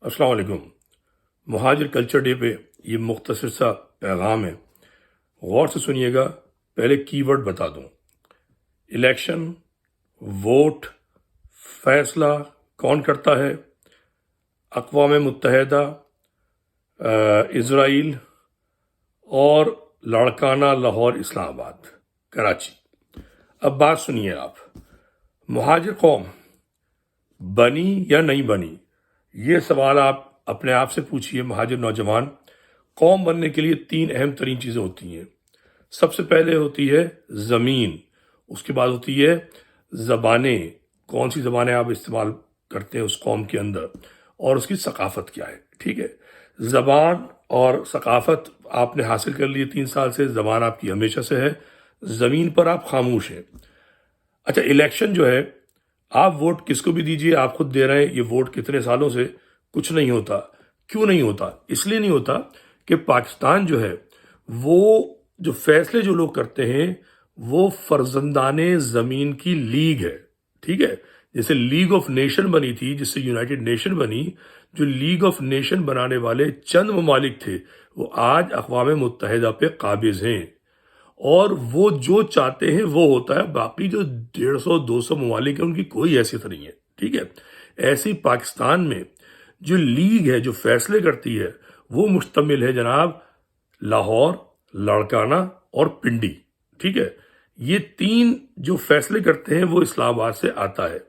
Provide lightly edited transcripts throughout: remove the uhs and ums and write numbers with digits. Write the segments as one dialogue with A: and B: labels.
A: السلام علیکم۔ مہاجر کلچر ڈے پہ یہ مختصر سا پیغام ہے، غور سے سنیے گا۔ پہلے کی ورڈ بتا دوں۔ الیکشن، ووٹ، فیصلہ کون کرتا ہے؟ اقوام متحدہ، اسرائیل اور لاڑکانہ لاہور اسلام آباد کراچی۔ اب بات سنیے آپ، مہاجر قوم بنی یا نہیں بنی؟ یہ سوال آپ اپنے آپ سے پوچھئے۔ مہاجر نوجوان، قوم بننے کے لیے 3 اہم ترین چیزیں ہوتی ہیں۔ سب سے پہلے ہوتی ہے زمین، اس کے بعد ہوتی ہے زبانیں، کون سی زبانیں آپ استعمال کرتے ہیں اس قوم کے اندر، اور اس کی ثقافت کیا ہے۔ ٹھیک ہے، زبان اور ثقافت آپ نے حاصل کر لی 3 سال سے، زبان آپ کی ہمیشہ سے ہے، زمین پر آپ خاموش ہیں۔ اچھا، الیکشن جو ہے، آپ ووٹ کس کو بھی دیجئے، آپ خود دے رہے ہیں، یہ ووٹ کتنے سالوں سے کچھ نہیں ہوتا۔ کیوں نہیں ہوتا؟ اس لیے نہیں ہوتا کہ پاکستان جو ہے وہ جو فیصلے جو لوگ کرتے ہیں وہ فرزندان زمین کی لیگ ہے۔ ٹھیک ہے، جیسے لیگ آف نیشن بنی تھی، جس سے یونائٹڈ نیشن بنی، جو لیگ آف نیشن بنانے والے چند ممالک تھے وہ آج اقوام متحدہ پہ قابض ہیں، اور وہ جو چاہتے ہیں وہ ہوتا ہے۔ باقی جو 150-200 ممالک ہیں ان کی کوئی حیثیت نہیں ہے۔ ٹھیک ہے، ایسی پاکستان میں جو لیگ ہے جو فیصلے کرتی ہے وہ مشتمل ہے جناب لاہور، لاڑکانہ اور پنڈی۔ ٹھیک ہے، یہ 3 جو فیصلے کرتے ہیں وہ اسلام آباد سے آتا ہے۔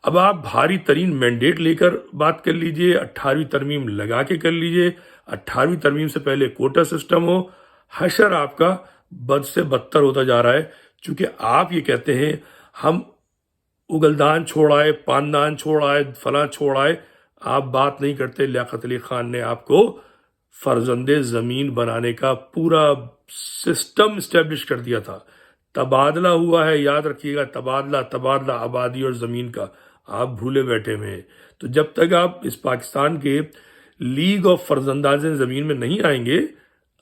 A: اب آپ بھاری ترین مینڈیٹ لے کر بات کر لیجئے، 18ویں ترمیم لگا کے کر لیجئے، 18ویں ترمیم سے پہلے کوٹا سسٹم ہو، حشر آپ کا بد سے بدتر ہوتا جا رہا ہے۔ چونکہ آپ یہ کہتے ہیں ہم اگلدان چھوڑ آئے، پاندان چھوڑ آئے، فلاں چھوڑ آئے، آپ بات نہیں کرتے۔ لیاقت علی خان نے آپ کو فرزند زمین بنانے کا پورا سسٹم اسٹیبلش کر دیا تھا۔ تبادلہ ہوا ہے، یاد رکھیے گا، تبادلہ آبادی اور زمین کا، آپ بھولے بیٹھے ہوئے ہیں۔ تو جب تک آپ اس پاکستان کے لیگ آف فرزندان زمین میں نہیں آئیں گے،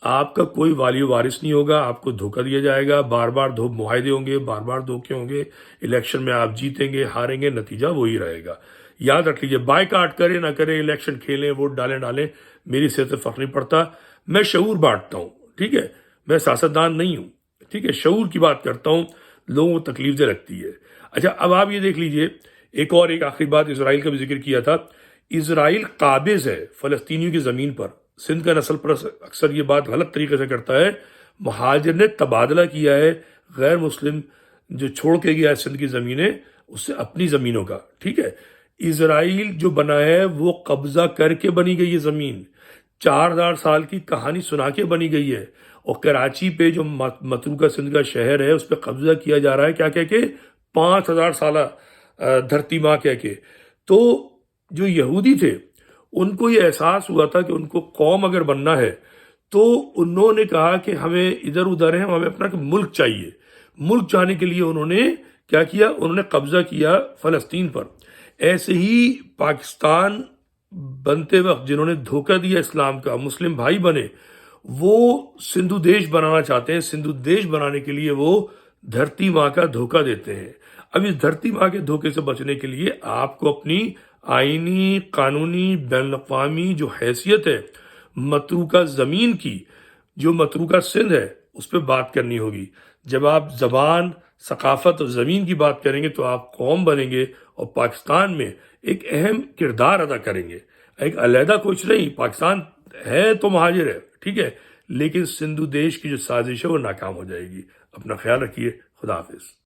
A: آپ کا کوئی والی وارث نہیں ہوگا، آپ کو دھوکہ دیا جائے گا، بار بار معاہدے ہوں گے، بار بار دھوکے ہوں گے، الیکشن میں آپ جیتیں گے، ہاریں گے، نتیجہ وہی رہے گا۔ یاد رکھ لیجیے، بائیکاٹ کریں نہ کریں، الیکشن کھیلیں، ووٹ ڈالیں، میری صحت سے فرق نہیں پڑتا۔ میں شعور بانٹتا ہوں، ٹھیک ہے، میں سیاستدان نہیں ہوں، ٹھیک ہے، شعور کی بات کرتا ہوں، لوگوں کو تکلیف دہ لگتی ہے۔ اچھا، اب آپ یہ دیکھ لیجئے، ایک آخری بات، اسرائیل کا بھی ذکر کیا تھا۔ اسرائیل قابض ہے فلسطینیوں کی زمین پر۔ سندھ کا نسل پرست اکثر یہ بات غلط طریقے سے کرتا ہے۔ مہاجر نے تبادلہ کیا ہے، غیر مسلم جو چھوڑ کے گیا ہے سندھ کی زمینیں، اس سے اپنی زمینوں کا۔ ٹھیک ہے، اسرائیل جو بنا ہے وہ قبضہ کر کے بنی گئی ہے زمین، 4000 سال کی کہانی سنا کے بنی گئی ہے، اور کراچی پہ جو متروکہ سندھ کا شہر ہے اس پہ قبضہ کیا جا رہا ہے، کیا کہہ کے؟ 5000 سالہ دھرتی ماں کہہ کے۔ تو جو یہودی تھے ان کو یہ احساس ہوا تھا کہ ان کو قوم اگر بننا ہے تو انہوں نے کہا کہ ہمیں ادھر ادھر ہیں، ہمیں اپنا ملک چاہیے۔ ملک چاہنے کے لیے انہوں نے کیا کیا؟ انہوں نے قبضہ کیا فلسطین پر۔ ایسے ہی پاکستان بنتے وقت جنہوں نے دھوکہ دیا اسلام کا، مسلم بھائی بنے، وہ سندھو دیش بنانا چاہتے ہیں۔ سندھو دیش بنانے کے لیے وہ دھرتی ماں کا دھوکہ دیتے ہیں۔ اب اس دھرتی ماں کے دھوکے سے بچنے کے لیے آپ کو اپنی آئینی، قانونی، بین الاقوامی جو حیثیت ہے متروکہ زمین کی، جو متروکہ سندھ ہے، اس پہ بات کرنی ہوگی۔ جب آپ زبان، ثقافت اور زمین کی بات کریں گے تو آپ قوم بنیں گے، اور پاکستان میں ایک اہم کردار ادا کریں گے۔ ایک علیحدہ کچھ نہیں، پاکستان ہے تو مہاجر ہے، ٹھیک ہے، لیکن سندھو دیش کی جو سازش ہے وہ ناکام ہو جائے گی۔ اپنا خیال رکھیے، خدا حافظ۔